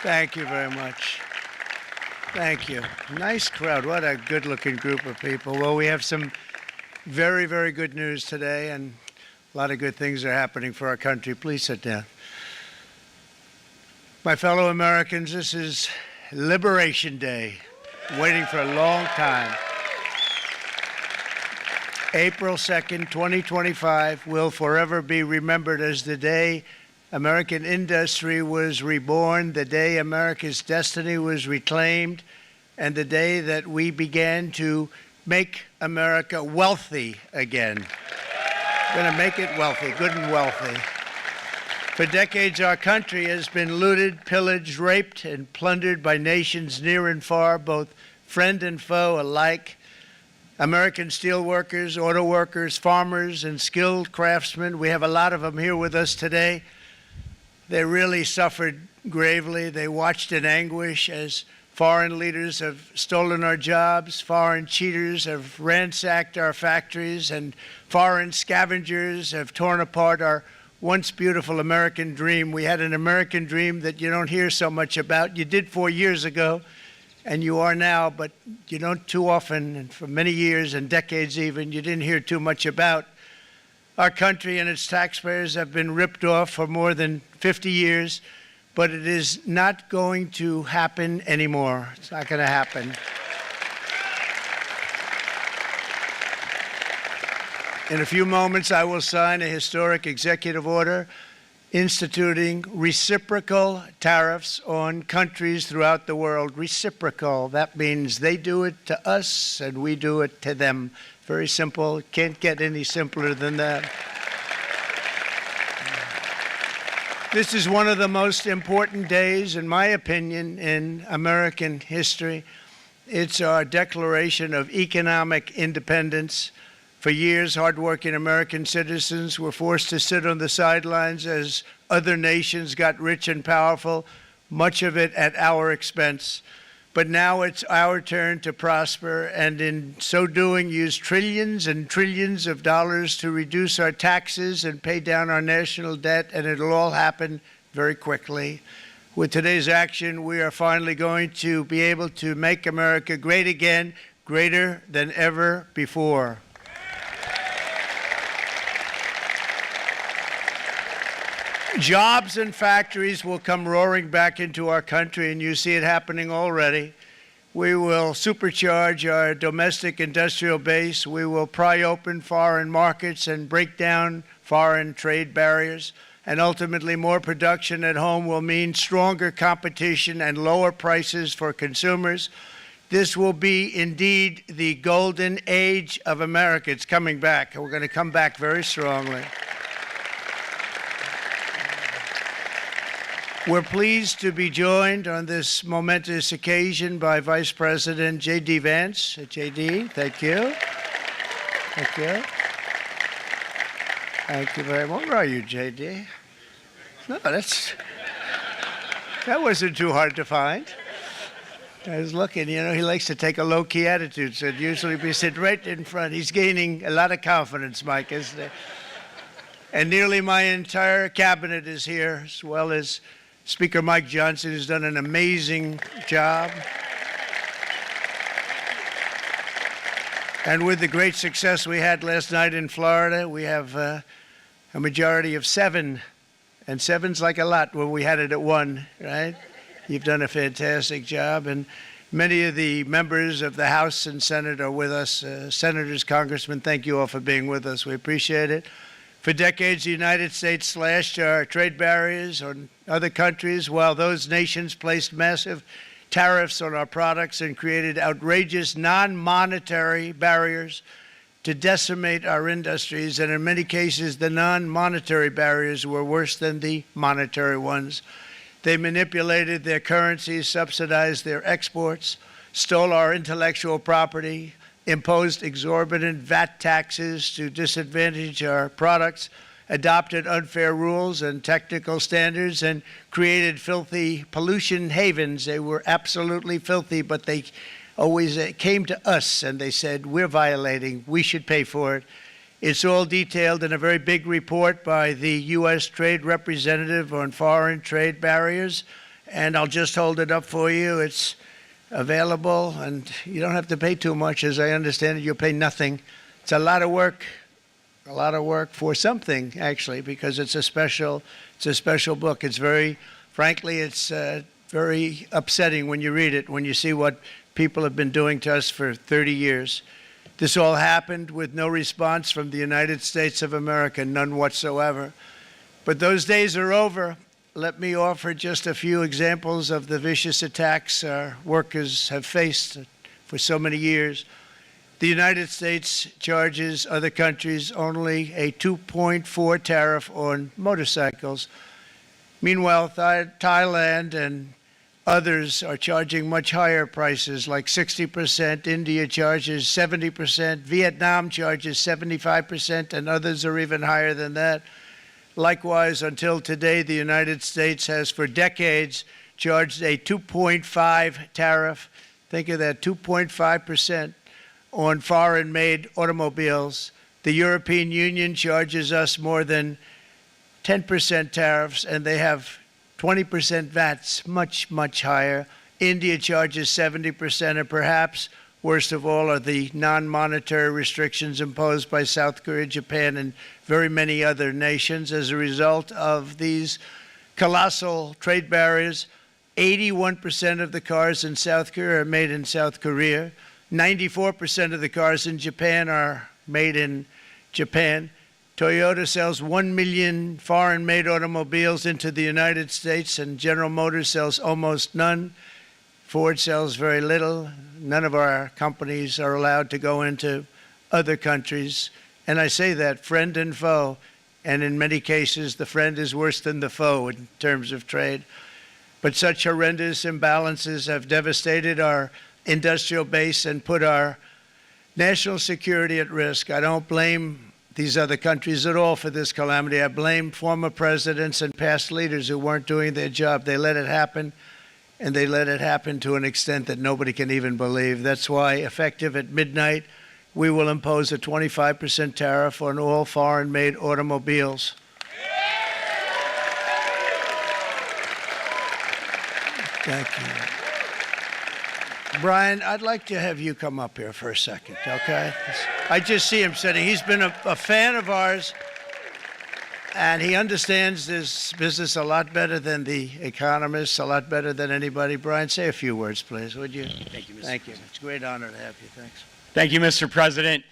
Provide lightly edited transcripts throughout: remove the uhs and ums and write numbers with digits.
Thank you very much. Thank you. Nice crowd. What a good-looking group of people. Well, we have some very, very good news today, and a lot of good things are happening for our country. Please sit down. My fellow Americans, this is Liberation Day, waiting for a long time. April 2nd, 2025 will forever be remembered as the day American industry was reborn, the day America's destiny was reclaimed, and the day that we began to make America wealthy again. We're going to make it wealthy, good and wealthy. For decades, our country has been looted, pillaged, raped, and plundered by nations near and far, both friend and foe alike. American steel workers, auto workers, farmers, and skilled craftsmen, we have a lot of them here with us today. They really suffered gravely. They watched in anguish as foreign leaders have stolen our jobs, foreign cheaters have ransacked our factories, and foreign scavengers have torn apart our once beautiful American dream. We had an American dream that you don't hear so much about. You did 4 years ago, and you are now, but you don't too often, and for many years and decades even, you didn't hear too much about. Our country and its taxpayers have been ripped off for more than 50 years, but it is not going to happen anymore. It's not going to happen. In a few moments, I will sign a historic executive order instituting reciprocal tariffs on countries throughout the world. Reciprocal, that means they do it to us and we do it to them. Very simple. Can't get any simpler than that. This is one of the most important days, in my opinion, in American history. It's our declaration of economic independence. For years, hardworking American citizens were forced to sit on the sidelines as other nations got rich and powerful, much of it at our expense. But now it's our turn to prosper, and in so doing, use trillions and trillions of dollars to reduce our taxes and pay down our national debt, and it'll all happen very quickly. With today's action, we are finally going to be able to make America great again, greater than ever before. Jobs and factories will come roaring back into our country, and you see it happening already. We will supercharge our domestic industrial base. We will pry open foreign markets and break down foreign trade barriers. And ultimately, more production at home will mean stronger competition and lower prices for consumers. This will be indeed the golden age of America. It's coming back. We're going to come back very strongly. We're pleased to be joined on this momentous occasion by Vice President J.D. Vance. J.D., thank you. Thank you. Thank you very much. Where are you, J.D.? No, that wasn't too hard to find. I was looking, you know, he likes to take a low-key attitude, so usually we sit right in front. He's gaining a lot of confidence, Mike, isn't he? And nearly my entire cabinet is here, as well as Speaker Mike Johnson, who's done an amazing job. And with the great success we had last night in Florida, we have a majority of 7. And 7's like a lot when we had it at 1, right? You've done a fantastic job. And many of the members of the House and Senate are with us. Senators, Congressmen, thank you all for being with us. We appreciate it. For decades, the United States slashed our trade barriers on other countries, while those nations placed massive tariffs on our products and created outrageous non-monetary barriers to decimate our industries. And in many cases, the non-monetary barriers were worse than the monetary ones. They manipulated their currencies, subsidized their exports, stole our intellectual property, imposed exorbitant VAT taxes to disadvantage our products, adopted unfair rules and technical standards, and created filthy pollution havens. They were absolutely filthy, but they always came to us and they said, we're violating, we should pay for it. It's all detailed in a very big report by the U.S. Trade Representative on Foreign Trade Barriers, and I'll just hold it up for you. It's available, and you don't have to pay too much. As I understand it, you'll pay nothing. It's a lot of work for something, actually, because it's a special book. It's frankly, it's very upsetting when you read it, when you see what people have been doing to us for 30 years. This all happened with no response from the United States of America, none whatsoever. But those days are over. Let me offer just a few examples of the vicious attacks our workers have faced for so many years. The United States charges other countries only a 2.4 tariff on motorcycles. Meanwhile, Thailand and others are charging much higher prices, like 60%. India charges 70%. Vietnam charges 75%, and others are even higher than that. Likewise, until today, the United States has for decades charged a 2.5 tariff. Think of that, 2.5% on foreign-made automobiles. The European Union charges us more than 10% tariffs, and they have 20% VATs, much, much higher. India charges 70%, and perhaps worst of all are the non-monetary restrictions imposed by South Korea, Japan, and very many other nations. As a result of these colossal trade barriers, 81% of the cars in South Korea are made in South Korea. 94% of the cars in Japan are made in Japan. Toyota sells 1 million foreign-made automobiles into the United States, and General Motors sells almost none. Ford sells very little. None of our companies are allowed to go into other countries. And I say that, friend and foe. And in many cases, the friend is worse than the foe in terms of trade. But such horrendous imbalances have devastated our industrial base and put our national security at risk. I don't blame these other countries at all for this calamity. I blame former presidents and past leaders who weren't doing their job. They let it happen. And they let it happen to an extent that nobody can even believe. That's why, effective at midnight, we will impose a 25% tariff on all foreign-made automobiles. Thank you. Brian, I'd like to have you come up here for a second, okay? I just see him sitting. He's been a fan of ours. And he understands this business a lot better than the economists, a lot better than anybody. Brian, say a few words, please, would you? Thank you, Mr. Thank you. President. It's a great honor to have you. Thanks. Thank you, Mr. President.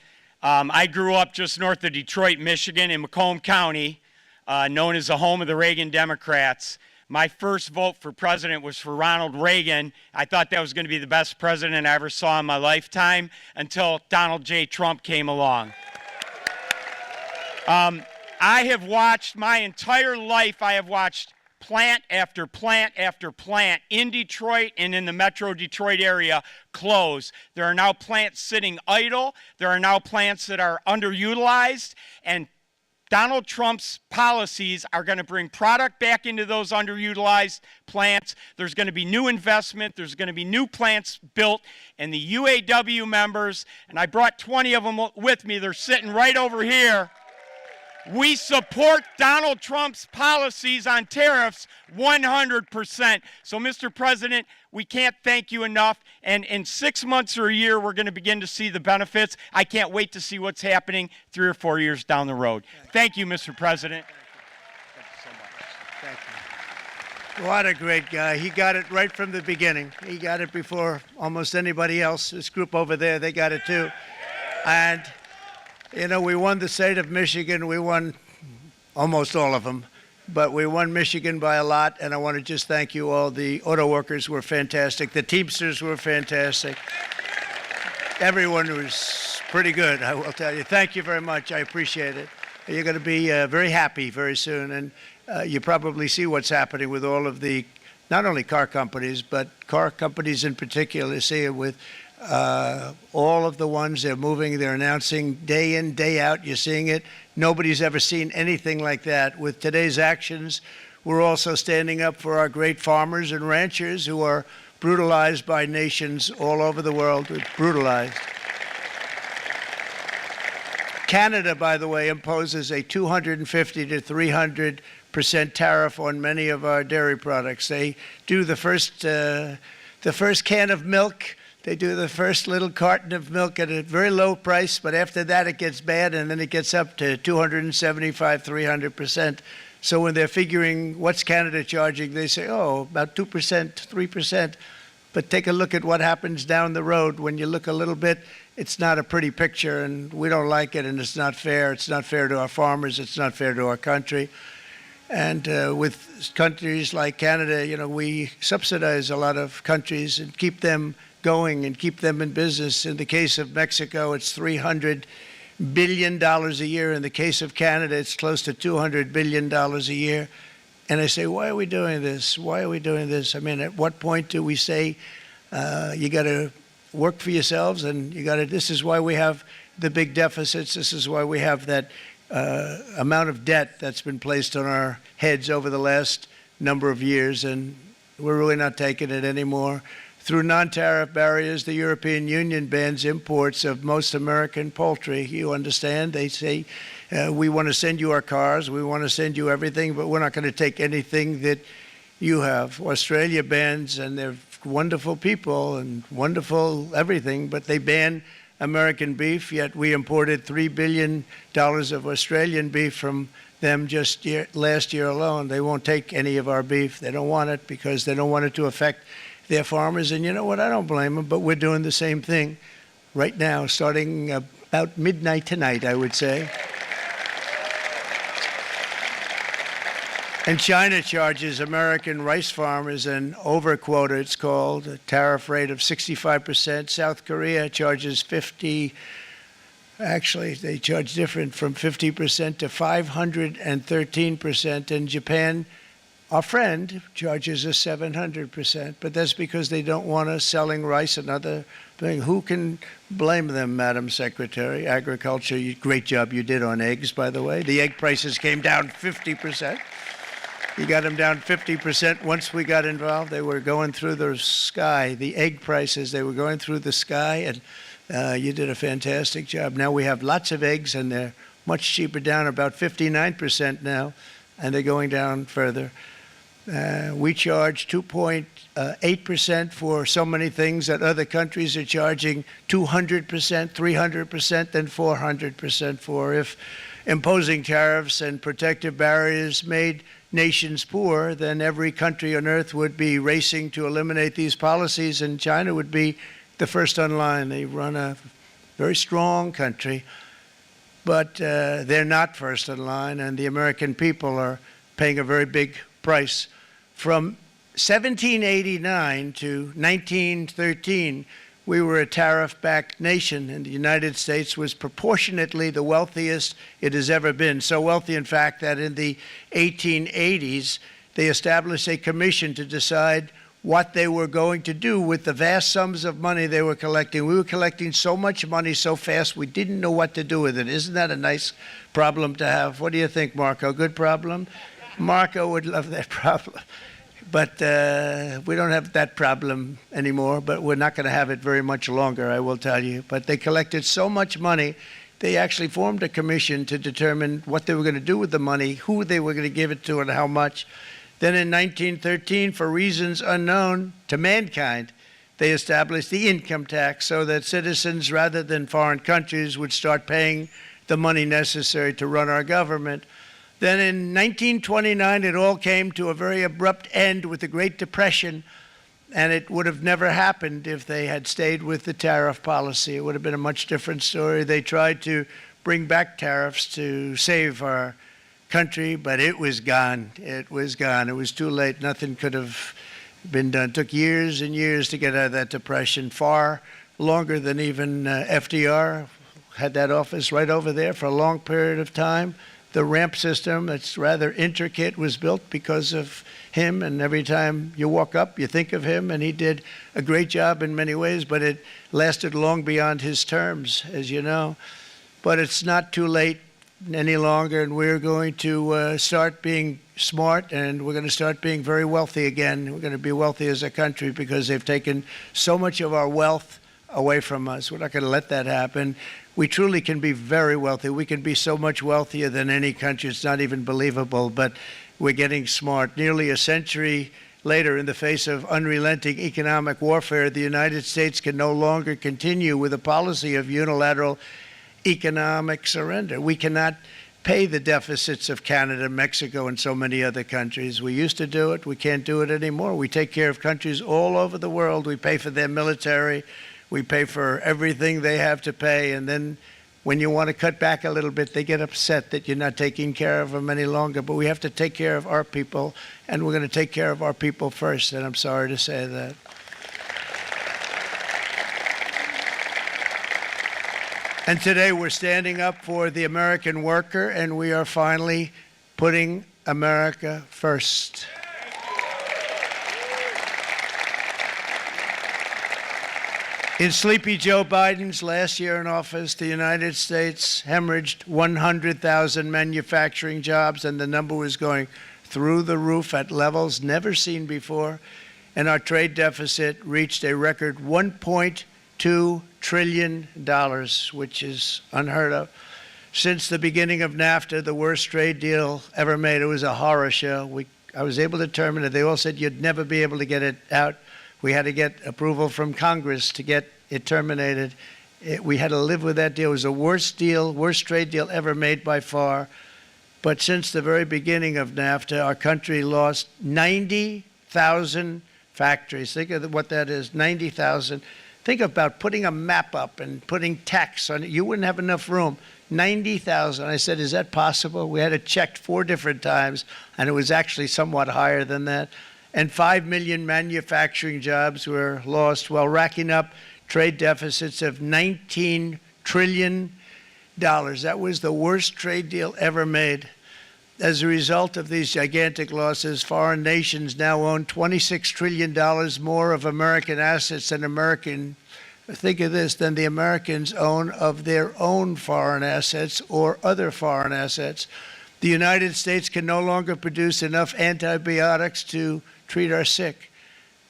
I grew up just north of Detroit, Michigan, in Macomb County, known as the home of the Reagan Democrats. My first vote for president was for Ronald Reagan. I thought that was going to be the best president I ever saw in my lifetime until Donald J. Trump came along. I have watched my entire life, I have watched plant after plant after plant in Detroit and in the metro Detroit area close. There are now plants sitting idle. There are now plants that are underutilized. And Donald Trump's policies are going to bring product back into those underutilized plants. There's going to be new investment. There's going to be new plants built. And the UAW members, and I brought 20 of them with me, they're sitting right over here. We support Donald Trump's policies on tariffs 100%. So, Mr. President, we can't thank you enough. And in 6 months or a year, we're going to begin to see the benefits. I can't wait to see what's happening 3 or 4 years down the road. Thank you, Mr. President. Thank you so much. Thank you. What a great guy. He got it right from the beginning. He got it before almost anybody else. This group over there, they got it too. And you know, we won the state of Michigan. We won almost all of them, but we won Michigan by a lot, and I want to just thank you all. The auto workers were fantastic. The Teamsters were fantastic. Everyone was pretty good, I will tell you. Thank you very much. I appreciate it. You're going to be very happy very soon, and you probably see what's happening with all of the, not only car companies, but car companies in particular. See it with all of the ones they're moving, they're announcing day in, day out. You're seeing it. Nobody's ever seen anything like that. With today's actions, we're also standing up for our great farmers and ranchers who are brutalized by nations all over the world. Brutalized. Canada, by the way, imposes a 250 to 300% tariff on many of our dairy products. They do the first can of milk. They do the first little carton of milk at a very low price, but after that it gets bad, and then it gets up to 275, 300%. So when they're figuring what's Canada charging, they say, oh, about 2%, 3%. But take a look at what happens down the road. When you look a little bit, it's not a pretty picture, and we don't like it, and it's not fair. It's not fair to our farmers. It's not fair to our country. And with countries like Canada, you know, we subsidize a lot of countries and keep them going and keep them in business. In the case of Mexico, it's $300 billion a year. In the case of Canada, it's close to $200 billion a year. And I say, why are we doing this? Why are we doing this? I mean, at what point do we say you got to work for yourselves, and you got to? This is why we have the big deficits. This is why we have that amount of debt that's been placed on our heads over the last number of years, and we're really not taking it anymore. Through non-tariff barriers, the European Union bans imports of most American poultry. You understand? They say, we want to send you our cars, we want to send you everything, but we're not going to take anything that you have. Australia bans, and they're wonderful people and wonderful everything, but they ban American beef, yet we imported $3 billion of Australian beef from them just last year alone. They won't take any of our beef. They don't want it because they don't want it to affect their farmers. And you know what? I don't blame them, but we're doing the same thing right now, starting about midnight tonight, I would say. And China charges American rice farmers an overquota, it's called, a tariff rate of 65%. South Korea charges 50%. Actually, they charge different, from 50% to 513%. And Japan, our friend, charges us 700%. But that's because they don't want us selling rice and other things. Who can blame them, Madam Secretary? Agriculture, great job you did on eggs, by the way. The egg prices came down 50%. You got them down 50% once we got involved. They were going through the sky. The egg prices, they were going through the sky, and you did a fantastic job. Now we have lots of eggs, and they're much cheaper, down about 59% now, and they're going down further. We charge 2.8% for so many things that other countries are charging 200%, 300%, and 400% for. If imposing tariffs and protective barriers made nations poor, then every country on earth would be racing to eliminate these policies, and China would be the first on line. They run a very strong country, but they're not first in line, and the American people are paying a very big price. From 1789 to 1913, we were a tariff-backed nation, and the United States was proportionately the wealthiest it has ever been. So wealthy, in fact, that in the 1880s, they established a commission to decide what they were going to do with the vast sums of money they were collecting. We were collecting so much money so fast, we didn't know what to do with it. Isn't that a nice problem to have? What do you think, Marco? Good problem? Marco would love that problem. But we don't have that problem anymore, but we're not going to have it very much longer, I will tell you. But they collected so much money, they actually formed a commission to determine what they were going to do with the money, who they were going to give it to, and how much. Then in 1913, for reasons unknown to mankind, they established the income tax so that citizens, rather than foreign countries, would start paying the money necessary to run our government. Then in 1929, it all came to a very abrupt end with the Great Depression, and it would have never happened if they had stayed with the tariff policy. It would have been a much different story. They tried to bring back tariffs to save our country, but it was gone. It was gone. It was too late. Nothing could have been done. It took years and years to get out of that depression, far longer than even FDR had that office right over there for a long period of time. The ramp system, that's rather intricate, was built because of him, and every time you walk up, you think of him, and he did a great job in many ways, but it lasted long beyond his terms, as you know. But it's not too late any longer, and we're going to start being smart, and we're going to start being very wealthy again. We're going to be wealthy as a country because they've taken so much of our wealth away from us. We're not going to let that happen. We truly can be very wealthy. We can be so much wealthier than any country. It's not even believable. But we're getting smart. Nearly a century later, in the face of unrelenting economic warfare, the United States can no longer continue with a policy of unilateral economic surrender. We cannot pay the deficits of Canada, Mexico, and so many other countries. We used to do it. We can't do it anymore. We take care of countries all over the world. We pay for their military. We pay for everything they have to pay. And then when you want to cut back a little bit, they get upset that you're not taking care of them any longer. But we have to take care of our people, and we're going to take care of our people first. And I'm sorry to say that. And today we're standing up for the American worker, and we are finally putting America first. In sleepy Joe Biden's last year in office, the United States hemorrhaged 100,000 manufacturing jobs, and the number was going through the roof at levels never seen before. And our trade deficit reached a record $1.2 trillion, which is unheard of. Since the beginning of NAFTA, the worst trade deal ever made, it was a horror show. I was able to terminate it. They all said you'd never be able to get it out. We had to get approval from Congress to get it terminated. We had to live with that deal. It was the worst trade deal ever made by far. But since the very beginning of NAFTA, our country lost 90,000 factories. Think of what that is, 90,000. Think about putting a map up and putting tax on it. You wouldn't have enough room. 90,000. I said, is that possible? We had it checked 4 different times, and it was actually somewhat higher than that. And 5 million manufacturing jobs were lost while racking up trade deficits of $19 trillion. That was the worst trade deal ever made. As a result of these gigantic losses, foreign nations now own $26 trillion more of American assets than the Americans own of their own foreign assets or other foreign assets. The United States can no longer produce enough antibiotics to treat our sick.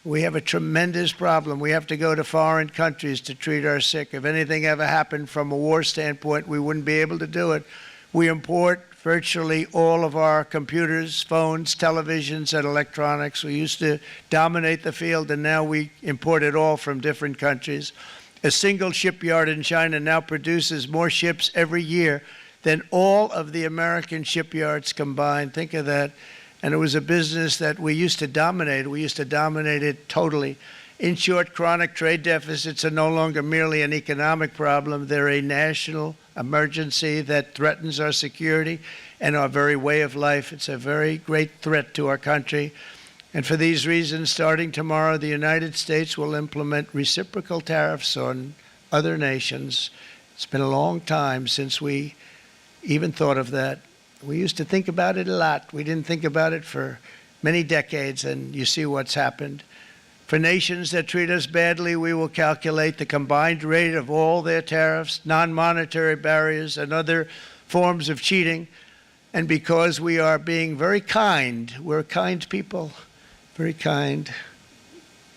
We have a tremendous problem. We have to go to foreign countries to treat our sick. If anything ever happened from a war standpoint, we wouldn't be able to do it. We import virtually all of our computers, phones, televisions, and electronics. We used to dominate the field, and now we import it all from different countries. A single shipyard in China now produces more ships every year than all of the American shipyards combined. Think of that. And it was a business that we used to dominate. We used to dominate it totally. In short, chronic trade deficits are no longer merely an economic problem. They're a national emergency that threatens our security and our very way of life. It's a very great threat to our country. And for these reasons, starting tomorrow, the United States will implement reciprocal tariffs on other nations. It's been a long time since we even thought of that. We used to think about it a lot. We didn't think about it for many decades, and you see what's happened. For nations that treat us badly, we will calculate the combined rate of all their tariffs, non-monetary barriers, and other forms of cheating. And because we are being very kind, we're kind people, very kind.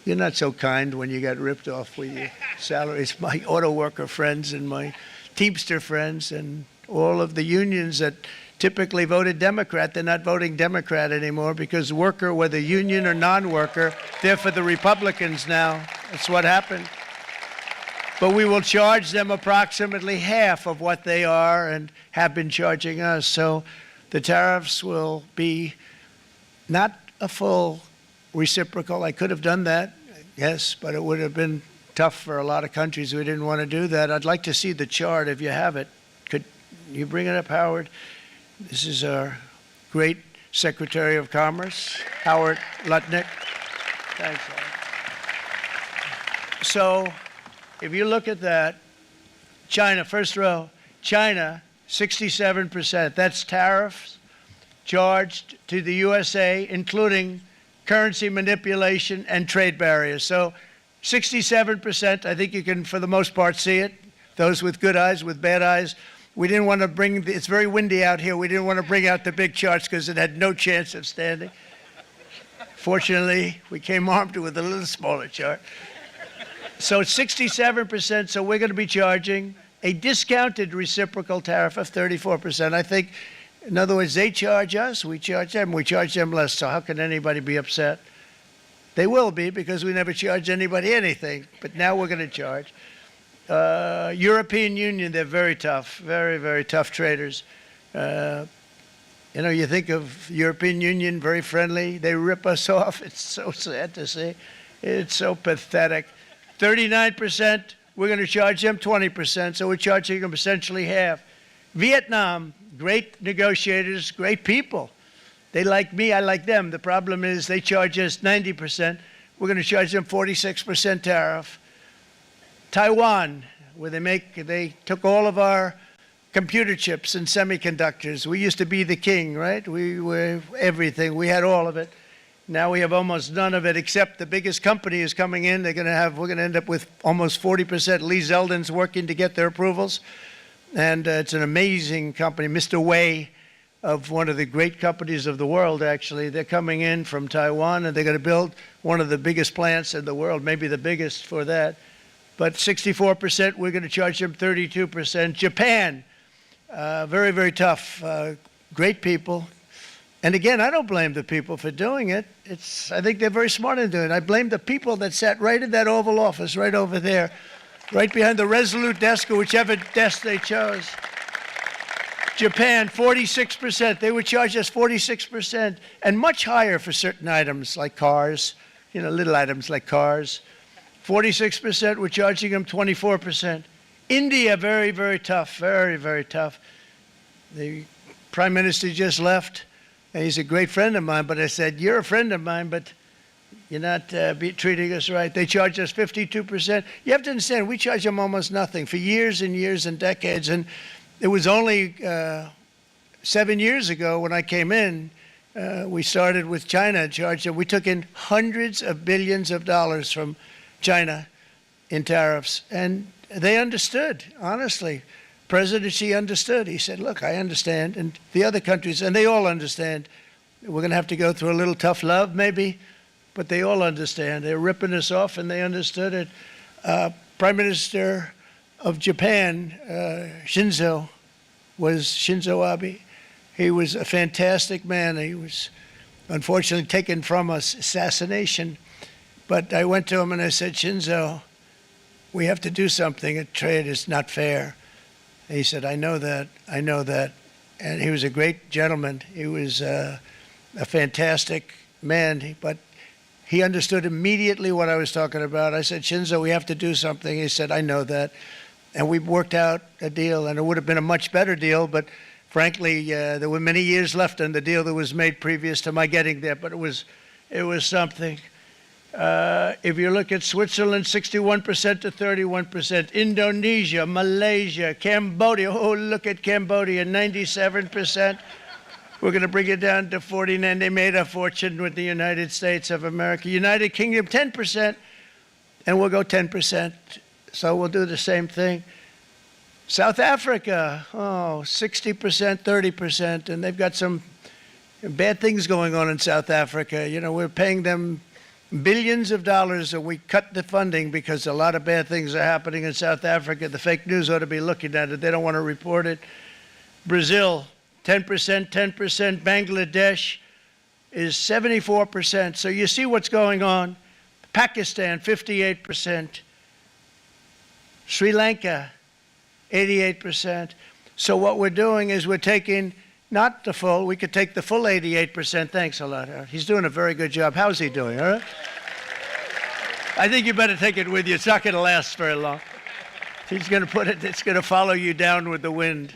You're not so kind when you got ripped off with your salaries. My auto worker friends and my Teamster friends and all of the unions that typically voted Democrat, they're not voting Democrat anymore because worker, whether union or non-worker, they're for the Republicans now. That's what happened. But we will charge them approximately half of what they are and have been charging us. So the tariffs will be not a full reciprocal. I could have done that, yes, but it would have been tough for a lot of countries who didn't want to do that. I'd like to see the chart if you have it. Could you bring it up, Howard? This is our great Secretary of Commerce, Howard Lutnick. Thanks, Howard. So if you look at that, China, first row, China, 67%. That's tariffs charged to the USA, including currency manipulation and trade barriers. So 67%, I think you can, for the most part, see it. Those with good eyes, with bad eyes. We didn't want to bring, it's very windy out here. We didn't want to bring out the big charts because it had no chance of standing. Fortunately, we came armed with a little smaller chart. So it's 67%, so we're going to be charging a discounted reciprocal tariff of 34%. I think In other words, they charge us, we charge them less. So how can anybody be upset? They will be, because we never charge anybody anything. But now we're going to charge. European Union, they're very tough, very, very tough traders. You know, you think of European Union, very friendly. They rip us off. It's so sad to see. It's so pathetic. 39%, we're going to charge them 20%, so we're charging them essentially half. Vietnam, great negotiators, great people. They like me, I like them. The problem is they charge us 90%. We're going to charge them 46% tariff. Taiwan, where they took all of our computer chips and semiconductors. We used to be the king, right? We were everything. We had all of it. Now we have almost none of it, except the biggest company is coming in. We're going to end up with almost 40%. Lee Zeldin's working to get their approvals. And it's an amazing company. Mr. Wei, of one of the great companies of the world, actually. They're coming in from Taiwan, and they're going to build one of the biggest plants in the world, maybe the biggest for that. But 64%, we're going to charge them 32%. Japan, very, very tough, great people. And again, I don't blame the people for doing it. I think they're very smart in doing it. I blame the people that sat right in that Oval Office, right over there, right behind the Resolute desk or whichever desk they chose. Japan, 46%. They would charge us 46%, and much higher for certain items like cars, you know, little items like cars. 46%, we're charging them 24%. India, very, very tough, very, very tough. The Prime Minister just left, and he's a great friend of mine, but I said, you're a friend of mine, but you're not treating us right. They charge us 52%. You have to understand, we charge them almost nothing for years and years and decades, and it was only 7 years ago when I came in, we started with China and charged them. We took in hundreds of billions of dollars from China in tariffs, and they understood, honestly. President Xi understood. He said, look, I understand, and the other countries, and they all understand. We're going to have to go through a little tough love, maybe, but they all understand. They're ripping us off, and they understood it. Prime Minister of Japan, Shinzo Abe. He was a fantastic man. He was unfortunately taken from us, assassination. But I went to him and I said, Shinzo, we have to do something. A trade is not fair. And he said, I know that, I know that. And he was a great gentleman. He was a fantastic man, but he understood immediately what I was talking about. I said, Shinzo, we have to do something. He said, I know that. And we worked out a deal, and it would have been a much better deal, but frankly, there were many years left on the deal that was made previous to my getting there, but it was something. If you look at Switzerland, 61% to 31%. Indonesia, Malaysia, Cambodia. Oh, look at Cambodia, 97%. We're going to bring it down to 49. They made a fortune with the United States of America. United Kingdom, 10%, and we'll go 10%. So we'll do the same thing. South Africa, 60%, 30%, and they've got some bad things going on in South Africa. You know, we're paying them billions of dollars, and we cut the funding because a lot of bad things are happening in South Africa. The fake news ought to be looking at it. They don't want to report it. Brazil, 10%, 10%. Bangladesh is 74%. So you see what's going on. Pakistan, 58%. Sri Lanka, 88%. So what we're doing is we're taking not the full, we could take the full 88%. Thanks a lot, Howard. He's doing a very good job. How's he doing, all right? I think you better take it with you. It's not going to last very long. He's going to put it, it's going to follow you down with the wind.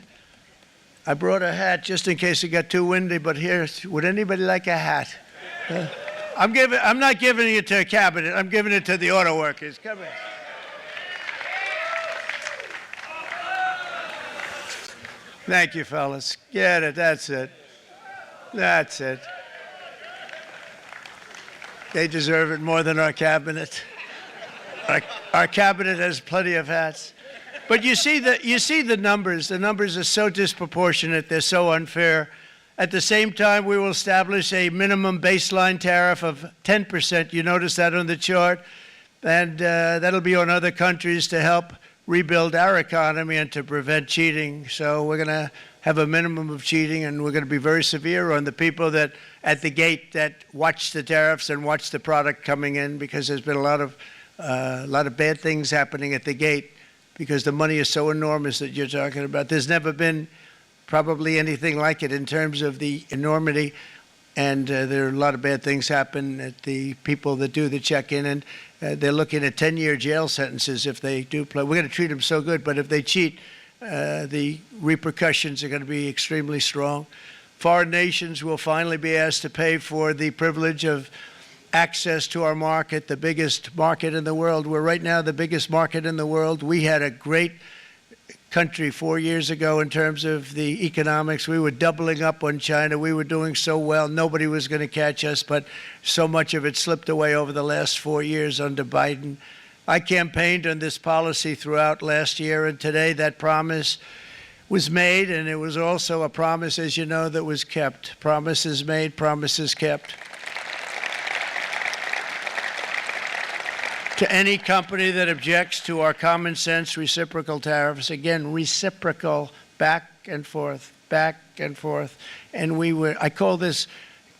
I brought a hat just in case it got too windy, but here, would anybody like a hat? I'm not giving it to a cabinet. I'm giving it to the auto workers. Come here. Thank you, fellas. Get it. That's it. That's it. They deserve it more than our cabinet. Our cabinet has plenty of hats. But you see the numbers. The numbers are so disproportionate. They're so unfair. At the same time, we will establish a minimum baseline tariff of 10%. You notice that on the chart. And that'll be on other countries to help rebuild our economy and to prevent cheating. So we're going to have a minimum of cheating, and we're going to be very severe on the people that at the gate that watch the tariffs and watch the product coming in, because there's been a lot of bad things happening at the gate because the money is so enormous that you're talking about. There's never been probably anything like it in terms of the enormity, and there are a lot of bad things happen at the people that do the check-in, and they're looking at 10-year jail sentences if they do play. We're going to treat them so good, but if they cheat, the repercussions are going to be extremely strong. Foreign nations will finally be asked to pay for the privilege of access to our market, the biggest market in the world. We're right now the biggest market in the world. We had a great country 4 years ago in terms of the economics. We were doubling up on China. We were doing so well. Nobody was going to catch us, but so much of it slipped away over the last 4 years under Biden. I campaigned on this policy throughout last year, and today that promise was made, and it was also a promise, as you know, that was kept. Promises made, promises kept. To any company that objects to our common sense reciprocal tariffs, again, reciprocal, back and forth, back and forth. And I call this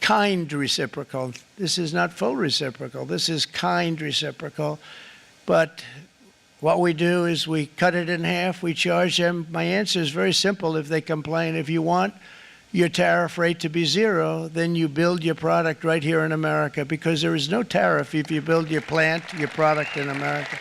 kind reciprocal. This is not full reciprocal. This is kind reciprocal. But what we do is we cut it in half. We charge them. My answer is very simple if they complain. If you want your tariff rate to be zero, then you build your product right here in America, because there is no tariff if you build your plant, your product in America.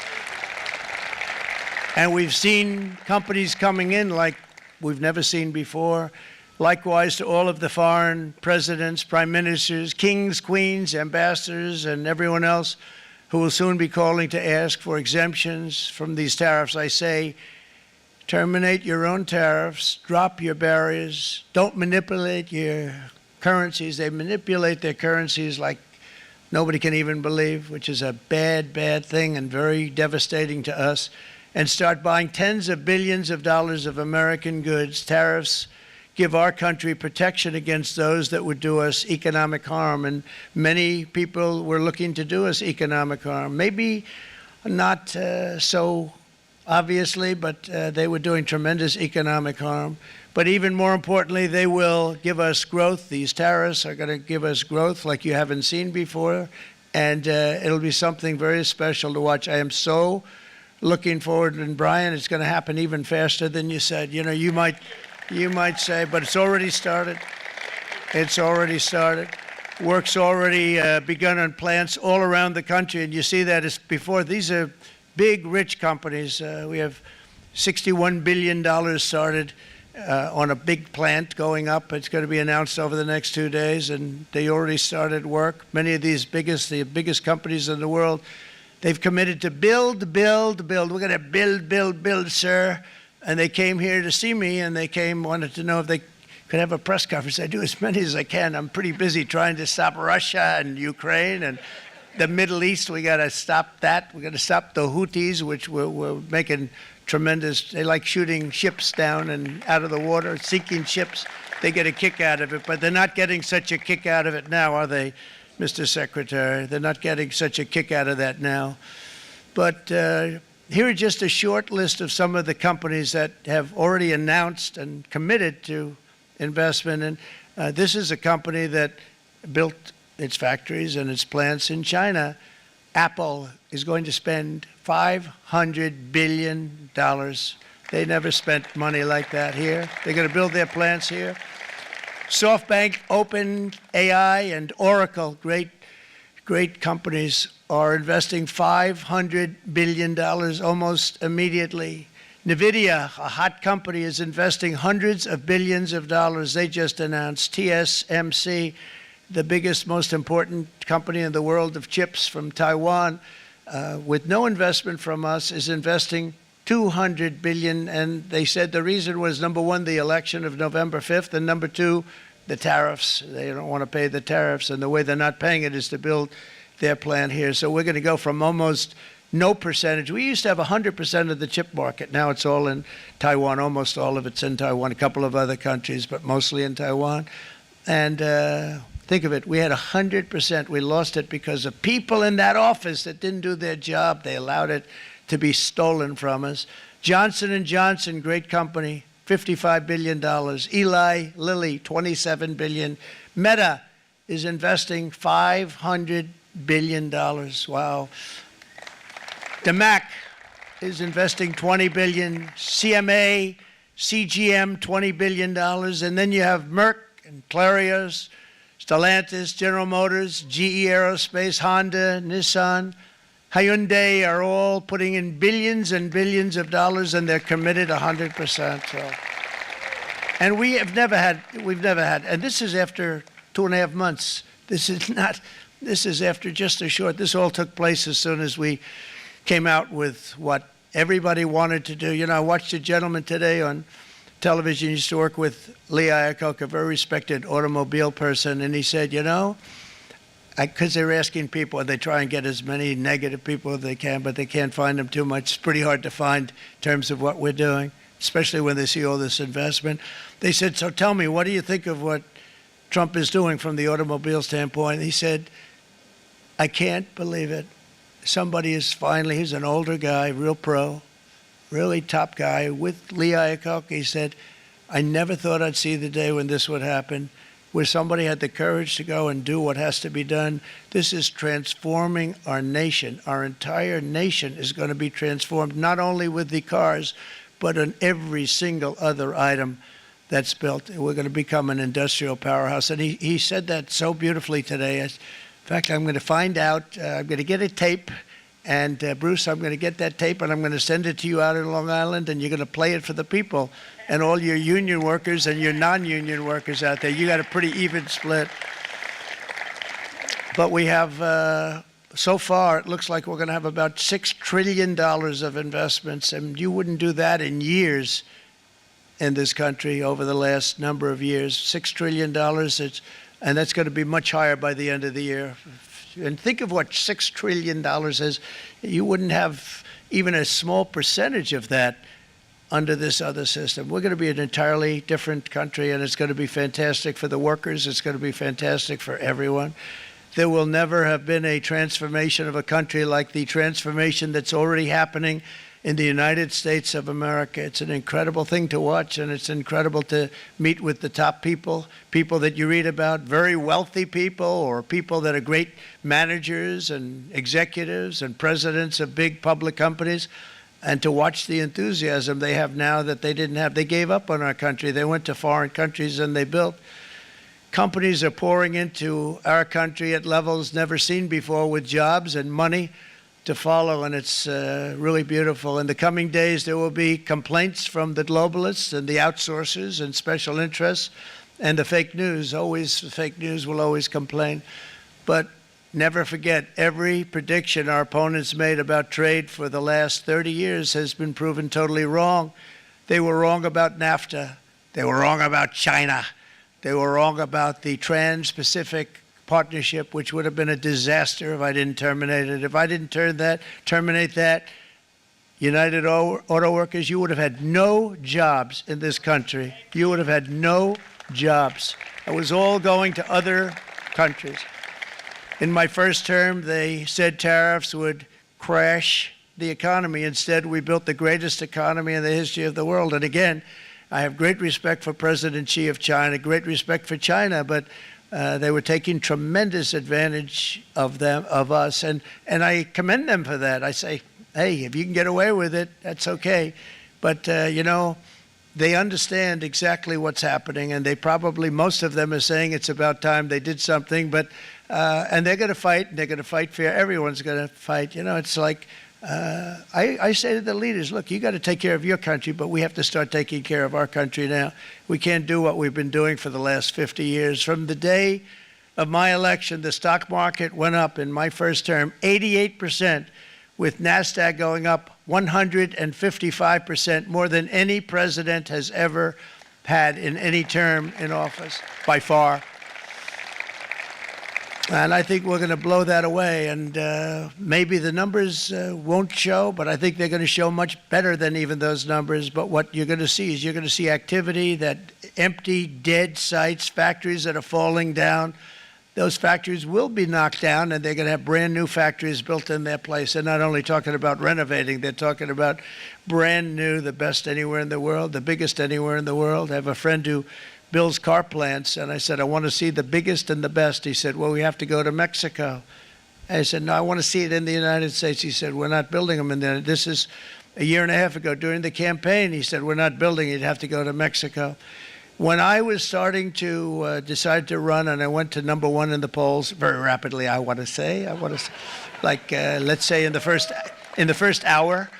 And we've seen companies coming in like we've never seen before. Likewise to all of the foreign presidents, prime ministers, kings, queens, ambassadors, and everyone else who will soon be calling to ask for exemptions from these tariffs. I say, terminate your own tariffs, drop your barriers, don't manipulate your currencies. They manipulate their currencies like nobody can even believe, which is a bad, bad thing and very devastating to us. And start buying tens of billions of dollars of American goods. Tariffs give our country protection against those that would do us economic harm. And many people were looking to do us economic harm. Maybe not so obviously, but they were doing tremendous economic harm. But even more importantly, they will give us growth. These tariffs are going to give us growth like you haven't seen before, and it'll be something very special to watch. I am so looking forward, and Brian, it's going to happen even faster than you said. You know, you might say, but it's already started. It's already started. Work's already begun on plants all around the country, and you see that as before. These are big, rich companies. We have $61 billion started on a big plant going up. It's going to be announced over the next 2 days, and they already started work. Many of these the biggest companies in the world, they've committed to build, build, build. We're going to build, build, build, sir. And they came here to see me, and they wanted to know if they could have a press conference. I do as many as I can. I'm pretty busy trying to stop Russia and Ukraine and the Middle East. We got to stop that. We got to stop the Houthis, which we're making tremendous. They like shooting ships down and out of the water, sinking ships. They get a kick out of it, but they're not getting such a kick out of it now, are they, Mr. Secretary? They're not getting such a kick out of that now. But here are just a short list of some of the companies that have already announced and committed to investment. And this is a company that built its factories and its plants in China. Apple is going to spend $500 billion. They never spent money like that here. They're going to build their plants here. SoftBank, OpenAI, and Oracle, great companies, are investing $500 billion almost immediately. NVIDIA, a hot company, is investing hundreds of billions of dollars. They just announced. TSMC, the biggest, most important company in the world of chips from Taiwan, with no investment from us, is investing $200 billion. And they said the reason was, number one, the election of November 5th, and number two, the tariffs. They don't want to pay the tariffs, and the way they're not paying it is to build their plant here. So we're going to go from almost no percentage. We used to have 100% of the chip market. Now it's all in Taiwan. Almost all of it's in Taiwan. A couple of other countries, but mostly in Taiwan. And Think of it. We had 100%. We lost it because of people in that office that didn't do their job. They allowed it to be stolen from us. Johnson & Johnson, great company, $55 billion. Eli Lilly, $27 billion. Meta is investing $500 billion. Wow. DeMac is investing $20 billion. CMA, CGM, $20 billion. And then you have Merck and Clarios, Stellantis, General Motors, GE Aerospace, Honda, Nissan, Hyundai are all putting in billions and billions of dollars, and they're committed 100%. So. And we've never had, and this is after 2.5 months. This is after just a short, this all took place as soon as we came out with what everybody wanted to do. You know, I watched a gentleman today on television, used to work with Lee Iacocca, a very respected automobile person, and he said, you know, because they were asking people, they try and get as many negative people as they can, but they can't find them too much. It's pretty hard to find in terms of what we're doing, especially when they see all this investment. They said, so tell me, what do you think of what Trump is doing from the automobile standpoint? He said, I can't believe it. Somebody is finally, he's an older guy, real pro, really top guy, with Lee Iacocca. He said, I never thought I'd see the day when this would happen, where somebody had the courage to go and do what has to be done. This is transforming our nation. Our entire nation is going to be transformed, not only with the cars, but on every single other item that's built. We're going to become an industrial powerhouse. And he said that so beautifully today. In fact, I'm going to find out, I'm going to get a tape. And Bruce, I'm going to get that tape and I'm going to send it to you out in Long Island, and you're going to play it for the people and all your union workers and your non-union workers out there. You got a pretty even split. But we have, so far, it looks like we're going to have about $6 trillion of investments, and you wouldn't do that in years in this country over the last number of years. $6 trillion, and that's going to be much higher by the end of the year. And think of what $6 trillion is. You wouldn't have even a small percentage of that under this other system. We're going to be an entirely different country, and it's going to be fantastic for the workers. It's going to be fantastic for everyone. There will never have been a transformation of a country like the transformation that's already happening in the United States of America. It's an incredible thing to watch, and it's incredible to meet with the top people that you read about, very wealthy people, or people that are great managers and executives and presidents of big public companies, and to watch the enthusiasm they have now that they didn't have. They gave up on our country. They went to foreign countries and they built. Companies are pouring into our country at levels never seen before, with jobs and money to follow, and it's really beautiful. In the coming days, there will be complaints from the globalists and the outsourcers and special interests and the fake news. Always, the fake news will always complain. But never forget, every prediction our opponents made about trade for the last 30 years has been proven totally wrong. They were wrong about NAFTA. They were wrong about China. They were wrong about the Trans-Pacific Partnership, which would have been a disaster if I didn't terminate it. If I didn't terminate that, United Auto Workers, you would have had no jobs in this country. You would have had no jobs. It was all going to other countries. In my first term, they said tariffs would crash the economy. Instead, we built the greatest economy in the history of the world. And again, I have great respect for President Xi of China, great respect for China, but they were taking tremendous advantage of us, and I commend them for that. I say, hey, if you can get away with it, that's okay. But, you know, they understand exactly what's happening, and they probably, most of them are saying it's about time they did something, but, and they're going to fight, and they're going to fight fair. Everyone's going to fight. You know, it's like, I say to the leaders, look, you got to take care of your country, but we have to start taking care of our country now. We can't do what we've been doing for the last 50 years. From the day of my election, the stock market went up in my first term 88%, with NASDAQ going up 155%, more than any president has ever had in any term in office, by far. And I think we're going to blow that away. And maybe the numbers won't show, but I think they're going to show much better than even those numbers. But what you're going to see is you're going to see activity, that empty, dead sites, factories that are falling down, those factories will be knocked down, and they're going to have brand new factories built in their place. They're not only talking about renovating, they're talking about brand new, the best anywhere in the world, the biggest anywhere in the world. I have a friend who builds car plants, and I said, I want to see the biggest and the best. He said, well, we have to go to Mexico. I said, no, I want to see it in the United States. He said, we're not building them in there. This is a year and a half ago during the campaign. He said, we're not building it. You'd have to go to Mexico. When I was starting to decide to run, and I went to number one in the polls very rapidly, I want to say, like let's say in the first hour,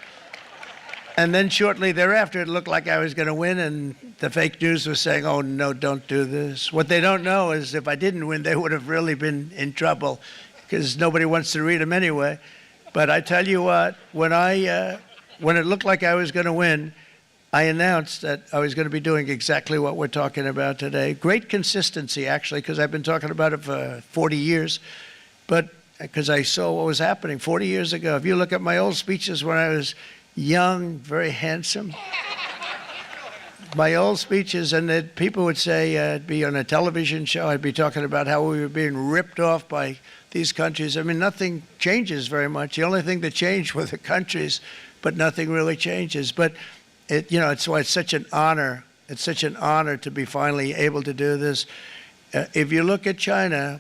and then shortly thereafter, it looked like I was going to win, and the fake news was saying, "Oh no, don't do this." What they don't know is if I didn't win, they would have really been in trouble, because nobody wants to read them anyway. But I tell you what, when it looked like I was going to win, I announced that I was going to be doing exactly what we're talking about today. Great consistency, actually, because I've been talking about it for 40 years, but because I saw what was happening 40 years ago. If you look at my old speeches when I was young, very handsome, my old speeches, and that people would say I'd be on a television show, I'd be talking about how we were being ripped off by these countries. I mean, nothing changes very much. The only thing that changed were the countries, but nothing really changes. But it's why it's such an honor. It's such an honor to be finally able to do this. If you look at China,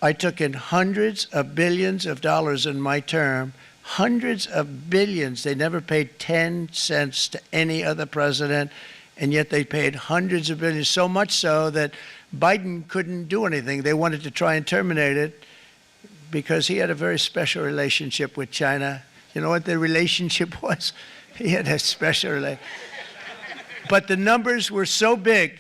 I took in hundreds of billions of dollars in my term, hundreds of billions. They never paid 10 cents to any other president, and yet they paid hundreds of billions, so much so that Biden couldn't do anything. They wanted to try and terminate it because he had a very special relationship with China. You know what the relationship was? He had a special relationship. But the numbers were so big,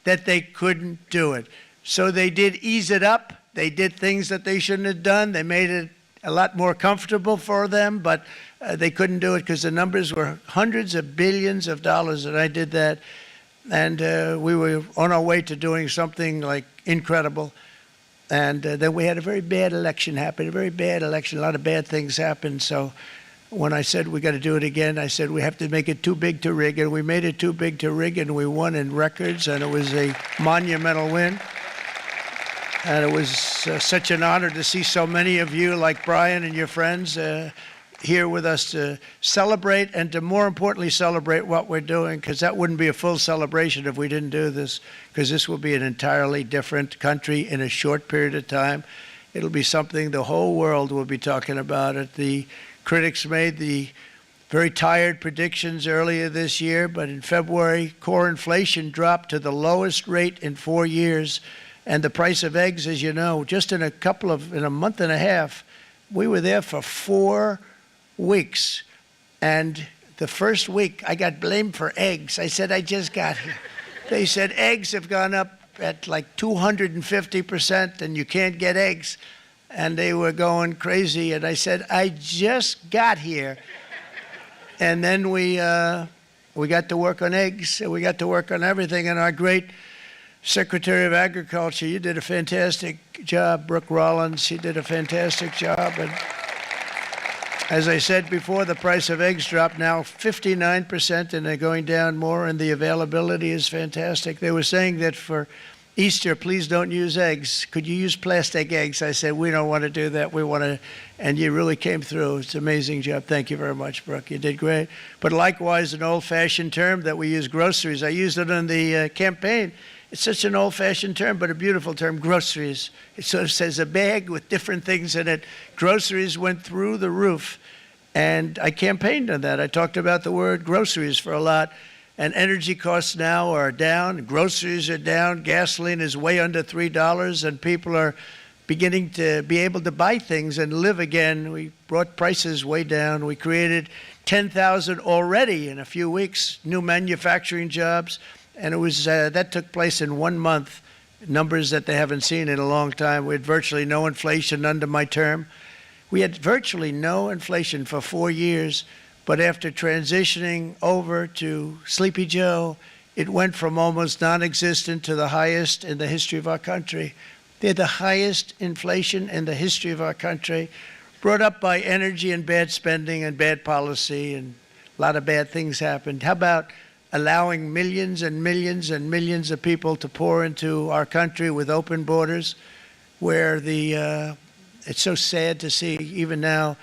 that they couldn't do it. So they did ease it up. They did things that they shouldn't have done. They made it a lot more comfortable for them, but they couldn't do it because the numbers were hundreds of billions of dollars, and I did that. And we were on our way to doing something like incredible. And then we had a very bad election happen, a lot of bad things happened. So when I said we got to do it again, I said we have to make it too big to rig. And we made it too big to rig, and we won in records, and it was a monumental win. And it was such an honor to see so many of you, like Brian and your friends, here with us to celebrate, and to more importantly celebrate what we're doing, because that wouldn't be a full celebration if we didn't do this, because this will be an entirely different country in a short period of time. It'll be something the whole world will be talking about it. The critics made the very tired predictions earlier this year, but in February, core inflation dropped to the lowest rate in 4 years, and the price of eggs, as you know, just in a month and a half, we were there for 4 weeks, and the first week I got blamed for eggs. I said, I just got here. They said eggs have gone up at like 250%, and you can't get eggs, and they were going crazy. And I said, I just got here. And then we got to work on eggs, and we got to work on everything. And our great Secretary of Agriculture, you did a fantastic job, Brooke Rollins. She did a fantastic job. And as I said before, the price of eggs dropped now 59%, and they're going down more, and the availability is fantastic. They were saying that for Easter, please don't use eggs. Could you use plastic eggs? I said, we don't want to do that. We want to, and you really came through. It's an amazing job. Thank you very much, Brooke. You did great. But likewise, an old-fashioned term that we use, groceries. I used it in the campaign. It's such an old-fashioned term, but a beautiful term, groceries. It sort of says a bag with different things in it. Groceries went through the roof, and I campaigned on that. I talked about the word groceries for a lot, and energy costs now are down. Groceries are down. Gasoline is way under $3, and people are beginning to be able to buy things and live again. We brought prices way down. We created 10,000 already in a few weeks, new manufacturing jobs. And it was that took place in 1 month, numbers that they haven't seen in a long time. We had virtually no inflation under my term. We had virtually no inflation for 4 years, but after transitioning over to Sleepy Joe, it went from almost non-existent to the highest in the history of our country. They had the highest inflation in the history of our country, brought up by energy and bad spending and bad policy, and a lot of bad things happened. How about allowing millions and millions and millions of people to pour into our country with open borders, where it's so sad to see even now.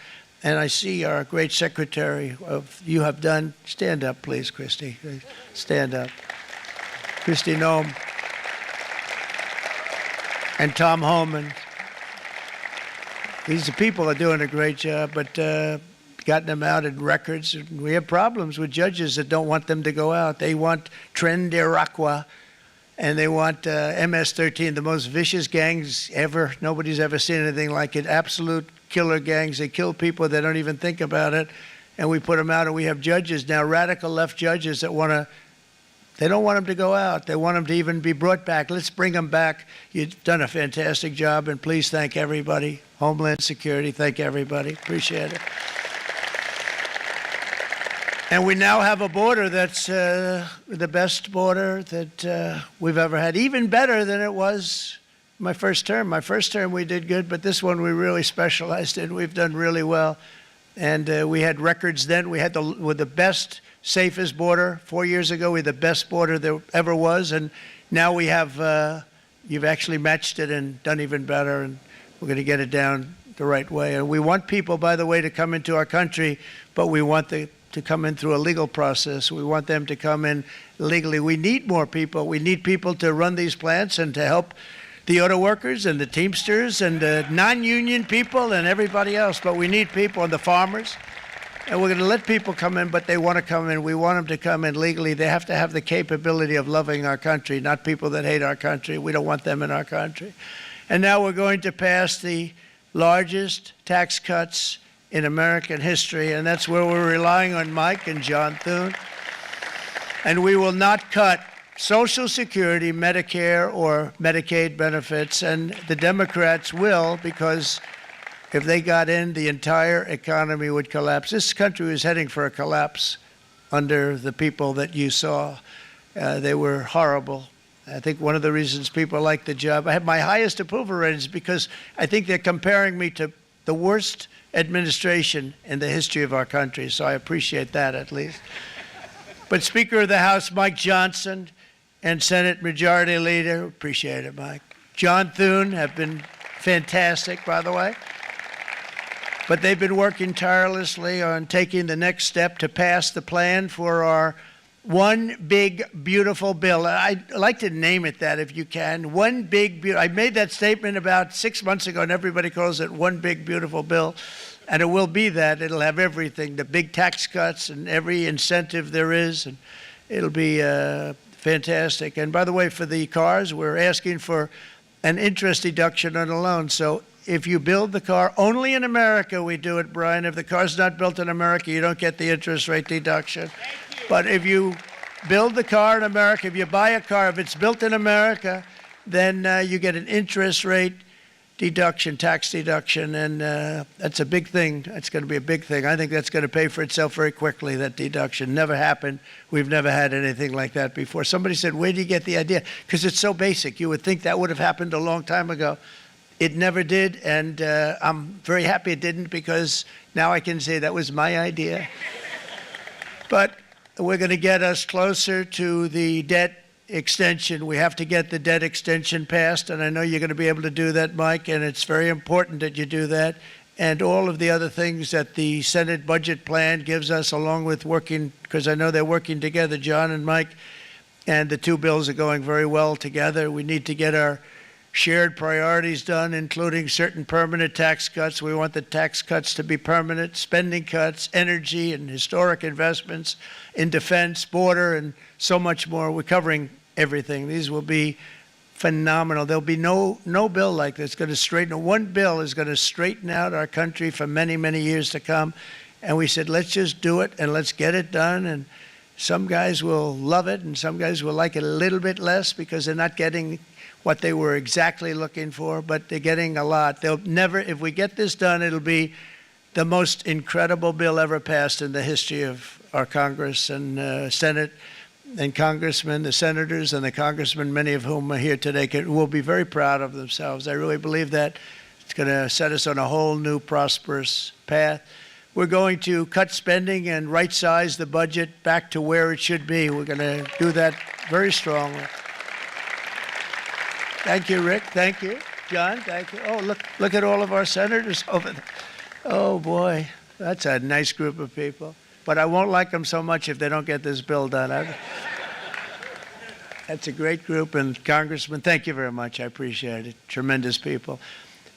And I see our great secretary you have done. Stand up, please, Christy. Stand up. Christy Noem and Tom Homan. These people are doing a great job, but gotten them out in records. We have problems with judges that don't want them to go out. They want Tren de Aragua, and they want MS-13, the most vicious gangs ever. Nobody's ever seen anything like it. Absolute killer gangs. They kill people. They don't even think about it. And we put them out, and we have judges now, radical left judges that they don't want them to go out. They want them to even be brought back. Let's bring them back. You've done a fantastic job, and please thank everybody. Homeland Security, thank everybody. Appreciate it. And we now have a border that's the best border that we've ever had, even better than it was my first term. My first term we did good, but this one we really specialized in. We've done really well. And we had records then. We had the best, safest border. 4 years ago, we had the best border there ever was. And now we have, you've actually matched it and done even better. And we're going to get it down the right way. And we want people, by the way, to come into our country, but we want to come in through a legal process. We want them to come in legally. We need more people. We need people to run these plants and to help the auto workers and the Teamsters and the non-union people and everybody else. But we need people and the farmers. And we're going to let people come in, but they want to come in. We want them to come in legally. They have to have the capability of loving our country, not people that hate our country. We don't want them in our country. And now we're going to pass the largest tax cuts in American history, and that's where we're relying on Mike and John Thune. And we will not cut Social Security, Medicare, or Medicaid benefits, and the Democrats will, because if they got in, the entire economy would collapse. This country was heading for a collapse under the people that you saw. They were horrible. I think one of the reasons people like the job, I have my highest approval ratings because I think they're comparing me to the worst administration in the history of our country, so I appreciate that at least. But Speaker of the House Mike Johnson and Senate Majority Leader, appreciate it, Mike. John Thune have been fantastic, by the way. But they've been working tirelessly on taking the next step to pass the plan for our one big, beautiful bill. I'd like to name it that if you can. One big, beautiful. I made that statement about 6 months ago, and everybody calls it one big, beautiful bill. And it will be that. It'll have everything, the big tax cuts and every incentive there is. And it'll be fantastic. And by the way, for the cars, we're asking for an interest deduction on a loan. So if you build the car, only in America we do it, Brian. If the car's not built in America, you don't get the interest rate deduction. But if you build the car in America, if you buy a car, if it's built in America, then you get an interest rate deduction, tax deduction, and that's a big thing. That's going to be a big thing. I think that's going to pay for itself very quickly, that deduction. Never happened. We've never had anything like that before. Somebody said, where do you get the idea? Because it's so basic. You would think that would have happened a long time ago. It never did, and I'm very happy it didn't, because now I can say that was my idea. But we're going to get us closer to the debt extension. We have to get the debt extension passed, and I know you're going to be able to do that, Mike, and it's very important that you do that. And all of the other things that the Senate budget plan gives us, along with working, because I know they're working together, John and Mike, and the two bills are going very well together. We need to get our shared priorities done, including certain permanent tax cuts. We want the tax cuts to be permanent, spending cuts, energy and historic investments in defense, border, and so much more. We're covering everything. These will be phenomenal. There'll be no bill like this going to straighten. One bill is going to straighten out our country for many, many years to come. And we said, let's just do it and let's get it done. And some guys will love it and some guys will like it a little bit less because they're not getting what they were exactly looking for, but they're getting a lot. They'll never, if we get this done, it'll be the most incredible bill ever passed in the history of our Congress and Senate and congressmen, the senators and the congressmen, many of whom are here today, will be very proud of themselves. I really believe that. It's going to set us on a whole new prosperous path. We're going to cut spending and right-size the budget back to where it should be. We're going to do that very strongly. Thank you, Rick. Thank you. John, thank you. Oh, look at all of our senators over there. Oh, boy, that's a nice group of people. But I won't like them so much if they don't get this bill done. That's a great group. And Congressman, thank you very much. I appreciate it. Tremendous people.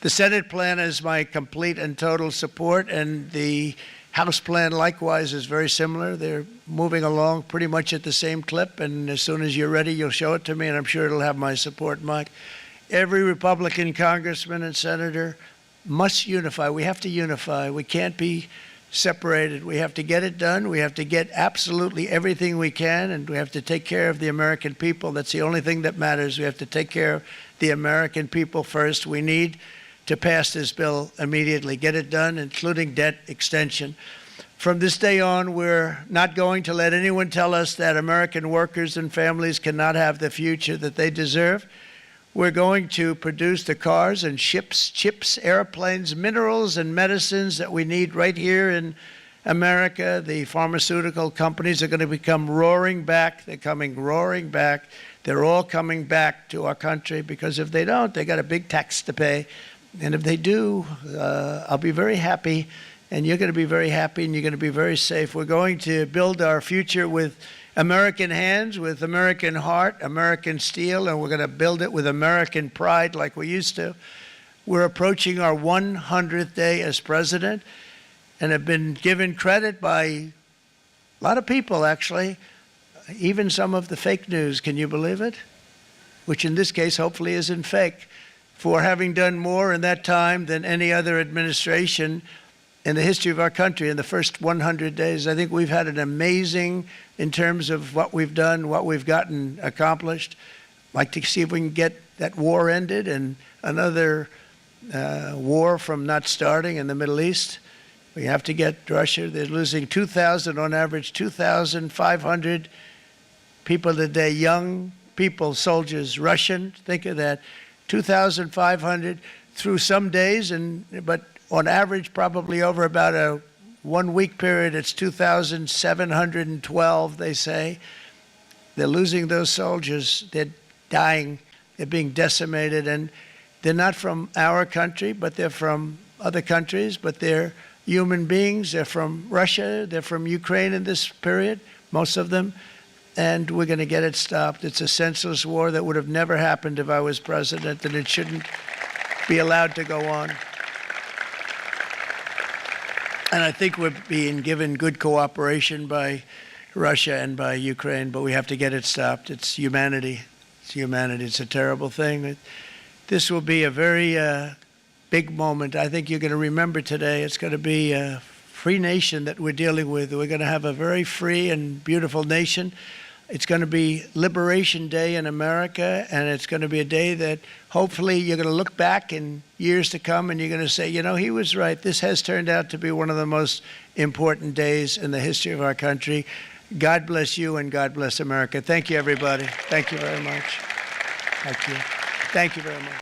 The Senate plan has my complete and total support, and the House plan likewise is very similar. They're moving along pretty much at the same clip, and as soon as you're ready, you'll show it to me, and I'm sure it'll have my support, Mike. Every Republican congressman and senator must unify. We have to unify. We can't be separated. We have to get it done. We have to get absolutely everything we can, and we have to take care of the American people. That's the only thing that matters. We have to take care of the American people first. We need to pass this bill immediately, get it done, including debt extension. From this day on, we're not going to let anyone tell us that American workers and families cannot have the future that they deserve. We're going to produce the cars and ships, chips, airplanes, minerals, and medicines that we need right here in America. The pharmaceutical companies are going to come roaring back. They're coming roaring back. They're all coming back to our country, because if they don't, they got a big tax to pay. And if they do, I'll be very happy, and you're going to be very happy, and you're going to be very safe. We're going to build our future with American hands, with American heart, American steel, and we're going to build it with American pride like we used to. We're approaching our 100th day as president, and have been given credit by a lot of people, actually, even some of the fake news. Can you believe it? Which in this case hopefully isn't fake, for having done more in that time than any other administration in the history of our country in the first 100 days. I think we've had an amazing, in terms of what we've done, what we've gotten accomplished. I'd like to see if we can get that war ended and another war from not starting in the Middle East. We have to get Russia. They're losing 2,000 on average, 2,500 people a day, young people, soldiers, Russian. Think of that. 2,500 through some days, but on average, probably over about a 1 week period, it's 2,712, they say. They're losing those soldiers. They're dying. They're being decimated. And they're not from our country, but they're from other countries. But they're human beings. They're from Russia. They're from Ukraine in this period, most of them. And we're going to get it stopped. It's a senseless war that would have never happened if I was president, and it shouldn't be allowed to go on. And I think we're being given good cooperation by Russia and by Ukraine, but we have to get it stopped. It's humanity. It's humanity. It's a terrible thing. This will be a very big moment. I think you're going to remember today. It's going to be a free nation that we're dealing with. We're going to have a very free and beautiful nation. It's going to be Liberation Day in America, and it's going to be a day that hopefully you're going to look back in years to come and you're going to say, you know, he was right. This has turned out to be one of the most important days in the history of our country. God bless you, and God bless America. Thank you, everybody. Thank you very much. Thank you. Thank you very much.